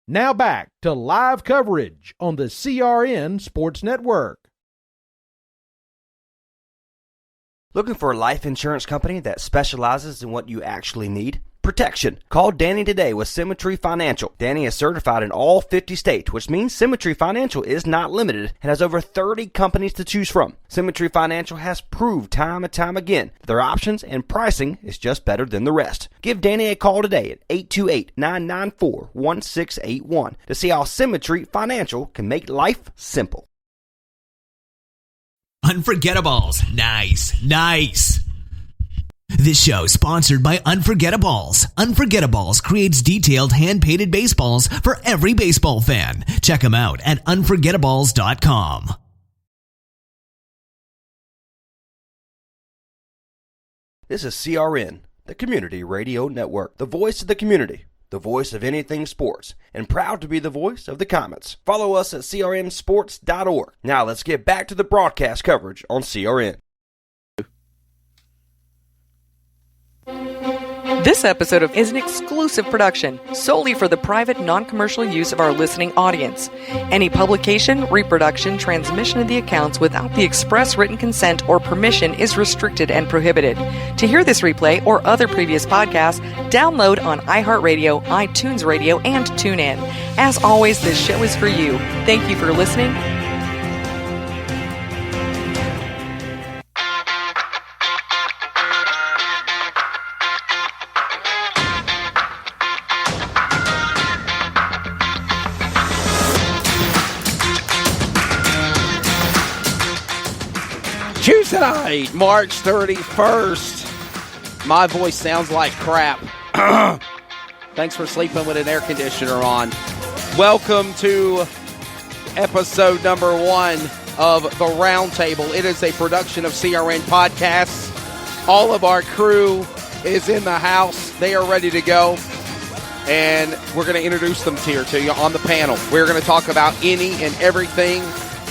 Now back to live coverage on the CRN Sports Network. Looking for a life insurance company that specializes in what you actually need? Protection. Call Danny today with Symmetry Financial. Danny is certified in all 50 states, which means Symmetry Financial is not limited and has over 30 companies to choose from. Symmetry Financial has proved time and time again that their options and pricing is just better than the rest. Give Danny a call today at 828-994-1681 to see how Symmetry Financial can make life simple. Unforgettables. Nice. This show is sponsored by Unforgettables. Unforgettables creates detailed hand-painted baseballs for every baseball fan. Check them out at unforgettables.com. This is CRN, the Community Radio Network, the voice of the community, the voice of anything sports, and proud to be the voice of the Comets. Follow us at crnsports.org. Now let's get back to the broadcast coverage on CRN. This episode is an exclusive production solely for the private, non-commercial use of our listening audience. Any publication, reproduction, transmission of the accounts without the express written consent or permission is restricted and prohibited. To hear this replay or other previous podcasts, download on iHeartRadio, iTunes Radio, and TuneIn. As always, this show is for you. Thank you for listening. Tuesday night, March 31st. My voice sounds like crap. Thanks for sleeping with an air conditioner on. Welcome to episode number 1 of The Roundtable. It is a production of CRN Podcasts. All of our crew is in the house. They are ready to go. And we're going to introduce them here to you on the panel. We're going to talk about any and everything,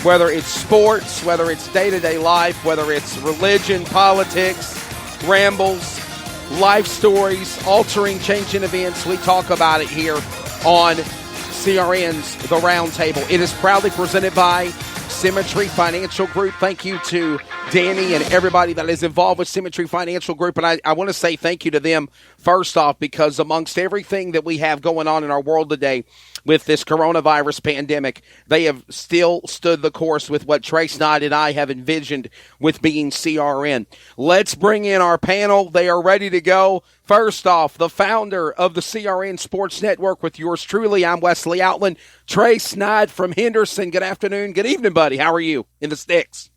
whether it's sports, whether it's day-to-day life, whether it's religion, politics, rambles, life stories, altering, changing events. We talk about it here on CRN's The Roundtable. It is proudly presented by Symmetry Financial Group. Thank you to Danny and everybody that is involved with Symmetry Financial Group. And I want to say thank you to them first off, because amongst everything that we have going on in our world today with this coronavirus pandemic, they have still stood the course with what Trace Knight and I have envisioned with being CRN. Let's bring in our panel. They are ready to go. First off, the founder of the CRN Sports Network with yours truly. I'm Wesley Outland. Trace Knight from Henderson. Good afternoon. Good evening, buddy. How are you in the sticks?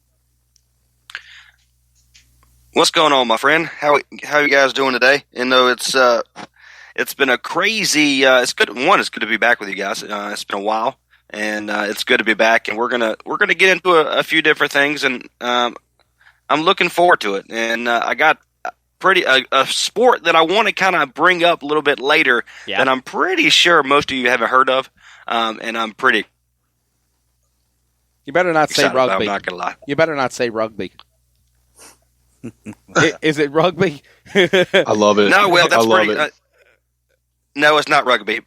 What's going on, my friend? How you guys doing today? You know, it's been a crazy. It's good. One, it's good to be back with you guys. It's been a while, and it's good to be back. And we're gonna get into a few different things, and I'm looking forward to it. And I got a sport that I want to kind of bring up a little bit later that I'm pretty sure most of you haven't heard of, and I'm pretty. You better not say rugby. I'm not gonna lie. You better not say rugby. Is it rugby? I love it. No, well, that's pretty. No, it's not rugby.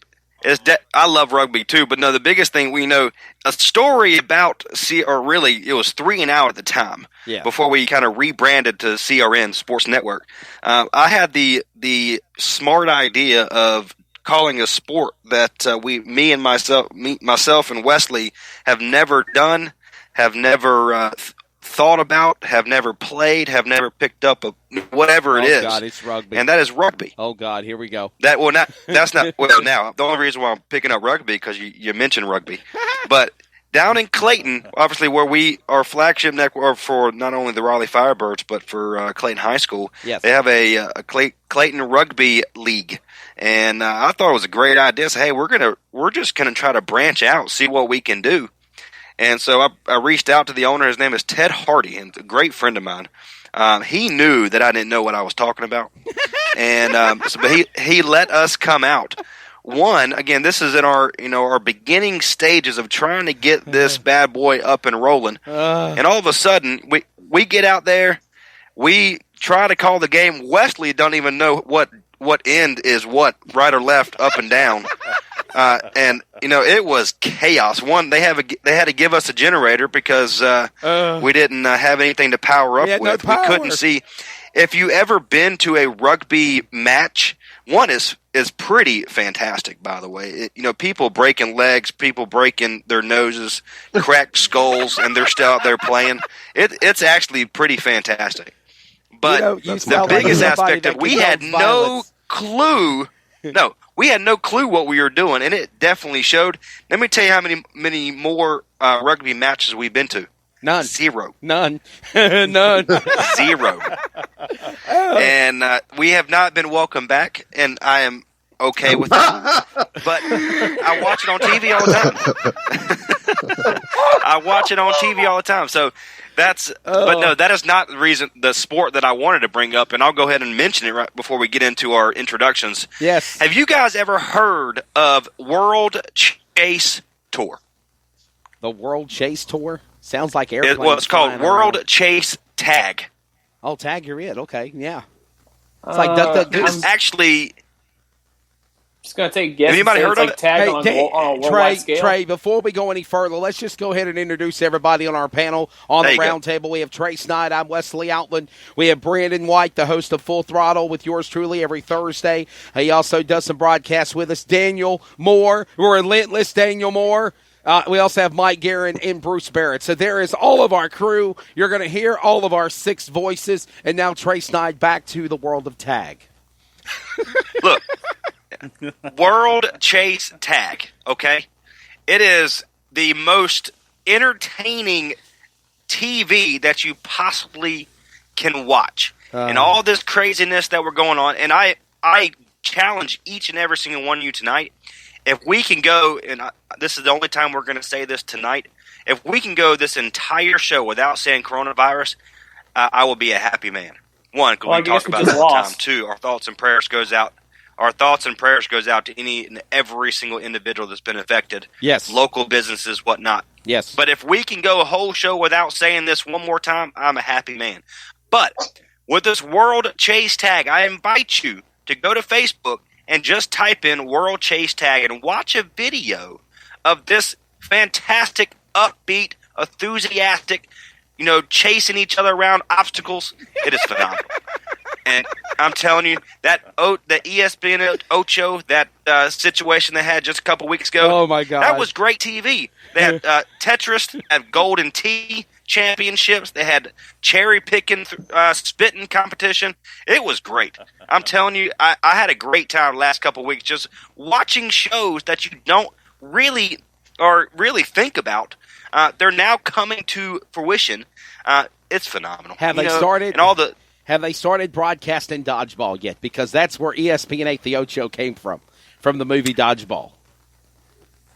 I love rugby too, but no, the biggest thing we know, a story about it was 3 and Out at the time, before we kind of rebranded to CRN Sports Network. I had the smart idea of calling a sport that myself and Wesley have never done, have never thought about, have never played, have never picked up whatever it is. Oh God, it's rugby, and that is rugby. Oh God, here we go. That's not well. Now the only reason why I'm picking up rugby because you mentioned rugby, but down in Clayton, obviously where our flagship network for not only the Raleigh Firebirds but for Clayton High School, they have a Clayton Rugby League, and I thought it was a great idea. So hey, we're just gonna try to branch out, see what we can do. And so I reached out to the owner. His name is Ted Hardy, and a great friend of mine. He knew that I didn't know what I was talking about, and but he let us come out. One, again, this is in our beginning stages of trying to get this bad boy up and rolling, and all of a sudden we get out there, we try to call the game. Wesley don't even know what end is what, right or left, up and down. And it was chaos. One, they had to give us a generator because we didn't have anything to power up with. No power. We couldn't see. If you ever been to a rugby match, one is pretty fantastic. By the way, people breaking legs, people breaking their noses, cracked skulls, and they're still out there playing. It's actually pretty fantastic. But the biggest aspect of we had no clue. No, we had no clue what we were doing, and it definitely showed. Let me tell you how many more rugby matches we've been to. None. 0. None. None. 0. And we have not been welcome back, and I am okay with that. But I watch it on TV all the time. I watch it on TV all the time. So that's but no, that is not the sport that I wanted to bring up, and I'll go ahead and mention it right before we get into our introductions. Yes. Have you guys ever heard of World Chase Tour? The World Chase Tour? Sounds like airplanes. It's called World Chase Tag. Oh, tag, you're it. Okay, yeah. It's like Duck. It's actually. Just going to take a guess. Anybody heard of it? Tag on a worldwide scale. Trey, before we go any further, let's just go ahead and introduce everybody on our panel. On the roundtable, we have Trey Snyder. I'm Wesley Outland. We have Brandon White, the host of Full Throttle with yours truly every Thursday. He also does some broadcasts with us. Daniel Moore, relentless Daniel Moore. We also have Mike Guerin and Bruce Barrett. So there is all of our crew. You're going to hear all of our 6 voices. And now Trey Snyder back to the world of tag. Look, World Chase Tag, okay? It is the most entertaining TV that you possibly can watch. And all this craziness that we're going on. And I challenge each and every single one of you tonight. If we can go, and this is the only time we're going to say this tonight, if we can go this entire show without saying coronavirus, I will be a happy man. One, because we talk about it all the time. 2, our thoughts and prayers goes out. Our thoughts and prayers goes out to any and every single individual that's been affected. Yes. Local businesses, whatnot. Yes. But if we can go a whole show without saying this one more time, I'm a happy man. But with this World Chase Tag, I invite you to go to Facebook and just type in World Chase Tag and watch a video of this fantastic, upbeat, enthusiastic, chasing each other around obstacles. It is phenomenal. And I'm telling you, the ESPN Ocho, that situation they had just a couple weeks ago. Oh, my God. That was great TV. They had Tetris, had Golden Tee championships. They had cherry picking, spitting competition. It was great. I'm telling you, I had a great time the last couple of weeks just watching shows that you don't really think about. They're now coming to fruition. It's phenomenal. Have they started broadcasting Dodgeball yet? Because that's where ESPN 8 The Ocho came from the movie Dodgeball.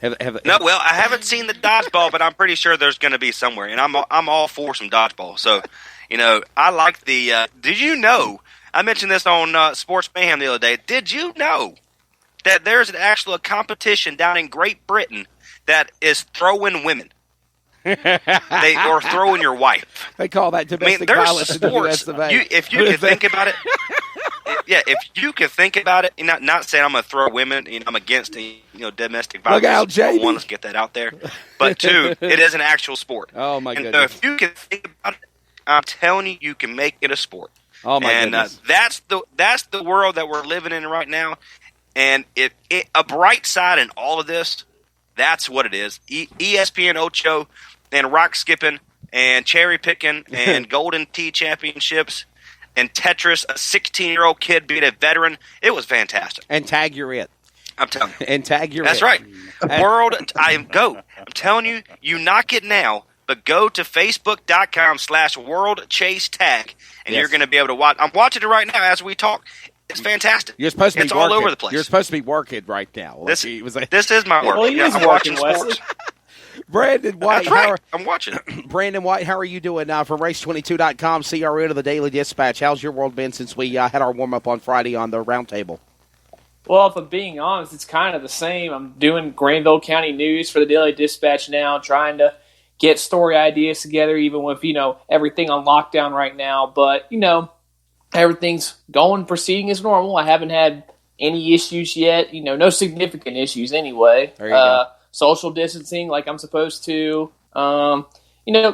No, well, I haven't seen the dodgeball, but I'm pretty sure there's going to be somewhere, and I'm all for some dodgeball. So, I like the. Did you know? I mentioned this on Sports Mayhem the other day. Did you know that there's a competition down in Great Britain that is throwing women? Or throwing your wife. They call that domestic violence in the US of A. If you can think about it. Yeah, if you can think about it, not saying I'm going to throw women, I'm against domestic violence. Look out, Jamie. One, let's get that out there. But 2, it is an actual sport. Oh, my goodness. So if you can think about it, I'm telling you, you can make it a sport. Oh, my goodness. And that's the world that we're living in right now. And a bright side in all of this, that's what it is. ESPN Ocho and rock skipping and cherry picking and Golden Tee championships and Tetris, a 16-year-old kid beat a veteran. It was fantastic. And tag, you're it. I'm telling you. And tag, you're That's it. right. I'm telling you, you knock it now, but go to Facebook.com/World Chase Tag, and you're going to be able to watch. I'm watching it right now as we talk. It's fantastic. You're supposed to be it's working. all over the place. You're supposed to be working right now. This is my work. Well, he is I'm watching Wesley. sports. Brandon White, That's right. I'm watching. Brandon White, how are you doing now from Race22.com, CRN of the Daily Dispatch? How's your world been since we had our warm-up on Friday on the roundtable? Well, if I'm being honest, it's kind of the same. I'm doing Granville County news for the Daily Dispatch now, trying to get story ideas together, even with, everything on lockdown right now. But, everything's proceeding as normal. I haven't had any issues yet. No significant issues anyway. There you go. Social distancing like I'm supposed to.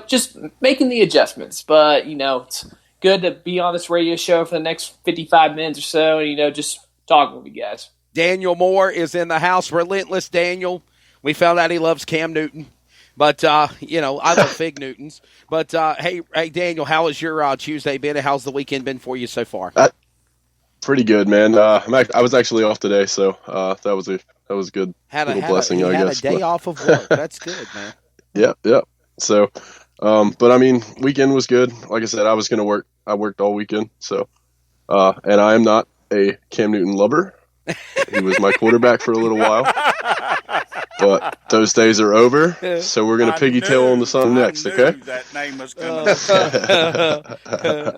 Just making the adjustments. But, it's good to be on this radio show for the next 55 minutes or so and, just talking with you guys. Daniel Moore is in the house. Relentless Daniel. We found out he loves Cam Newton. But, I love Fig Newtons. But, hey, Daniel, how has your Tuesday been? How's the weekend been for you so far? Pretty good, man. I was actually off today, so that was a good blessing, I guess. Had a day off of work. That's good, man. Yeah. So, but I mean, weekend was good. Like I said, I was going to work. I worked all weekend. So, and I am not a Cam Newton lover. He was my quarterback for a little while. But those days are over, so we're going to piggytail on to something next, okay? That name was going to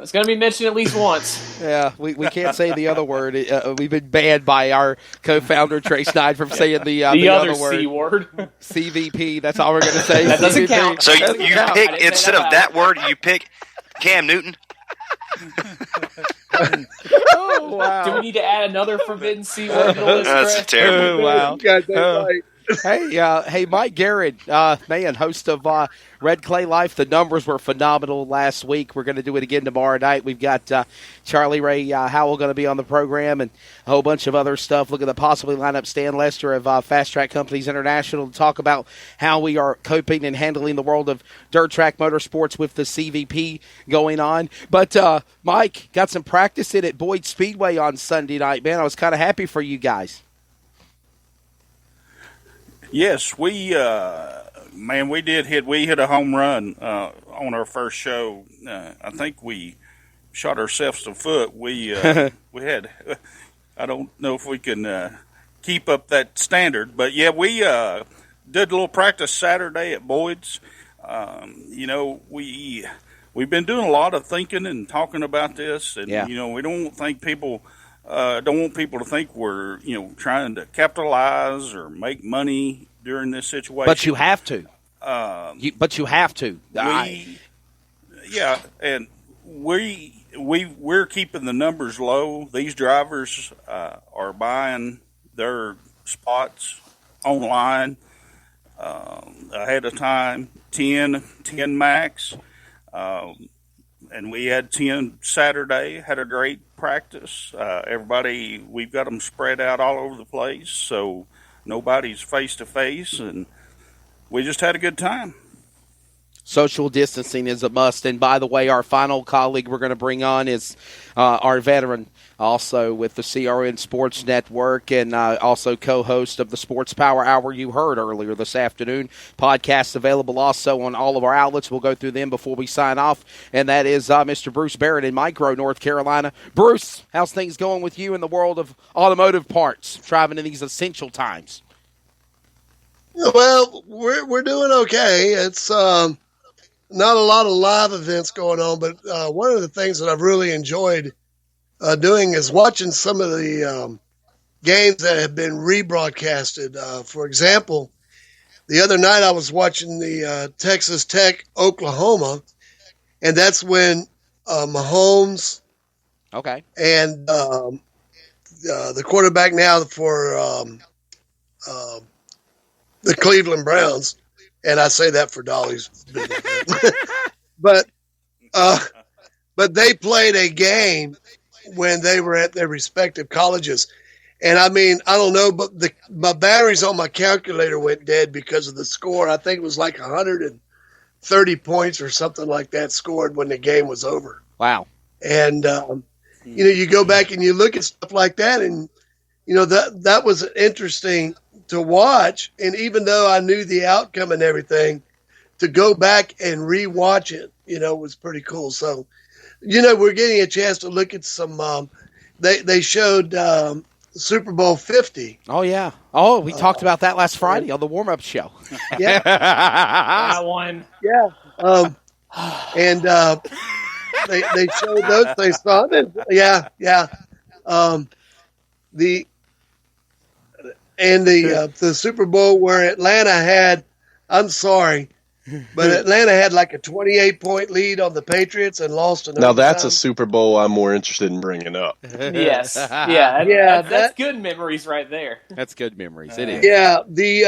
It's going to be mentioned at least once. Yeah, we can't say the other word. We've been banned by our co-founder, Trey Snyder, from saying the other word. C word. CVP, that's all we're going to say. That doesn't count. So you pick, instead of that word, you pick Cam Newton? Oh, wow. Do we need to add another forbidden C word to the list? That's terrible. Wow. You guys Hey, Mike Garrett, host of Red Clay Life. The numbers were phenomenal last week. We're going to do it again tomorrow night. We've got Charlie Ray Howell going to be on the program and a whole bunch of other stuff. Looking to possibly line up Stan Lester of Fast Track Companies International to talk about how we are coping and handling the world of dirt track motorsports with the CVP going on. But, Mike, got some practice in at Boyd Speedway on Sunday night, man. I was kind of happy for you guys. Yes, we hit a home run on our first show. I think we shot ourselves a foot. We had, I don't know if we can keep up that standard, but yeah, we did a little practice Saturday at Boyd's. We've been doing a lot of thinking and talking about this, and we don't want people to think we're trying to capitalize or make money during this situation. But you have to. You have to. And we're keeping the numbers low. These drivers are buying their spots online ahead of time, 10 max. And we had 10 Saturday, had a great practice. We've got them spread out all over the place, so nobody's face-to-face, and we just had a good time. Social distancing is a must. And by the way, our final colleague we're going to bring on is our veteran, also with the CRN Sports Network, and also co-host of the Sports Power Hour you heard earlier this afternoon. Podcast available also on all of our outlets. We'll go through them before we sign off, and that is Mr. Bruce Barrett in Micro, North Carolina. Bruce, how's things going with you in the world of automotive parts, driving in these essential times? Well, we're doing okay. It's not a lot of live events going on, but one of the things that I've really enjoyed doing is watching some of the games that have been rebroadcasted. For example, the other night I was watching the Texas Tech Oklahoma, and that's when Mahomes and the quarterback now for the Cleveland Browns, and I say that for Dolly's business. but they played a game when they were at their respective colleges. And I mean, I don't know, but my batteries on my calculator went dead because of the score. I think it was like 130 points or something like that scored when the game was over. Wow. And, you go back and you look at stuff like that, and, that was interesting to watch. And even though I knew the outcome and everything, to go back and rewatch it, was pretty cool. So, we're getting a chance to look at some, they showed Super Bowl 50. Oh, yeah. Oh, we talked about that last Friday on the warm-up show. Yeah. That one. Yeah. And they showed those. They saw it. Yeah. The Super Bowl where Atlanta had, I'm sorry, But Atlanta had like a 28-point lead on the Patriots and lost in Now that's a overtime. Super Bowl I'm more interested in bringing up. Yes. Yeah. Yeah, That's good memories right there. That's good memories. It is. Yeah, the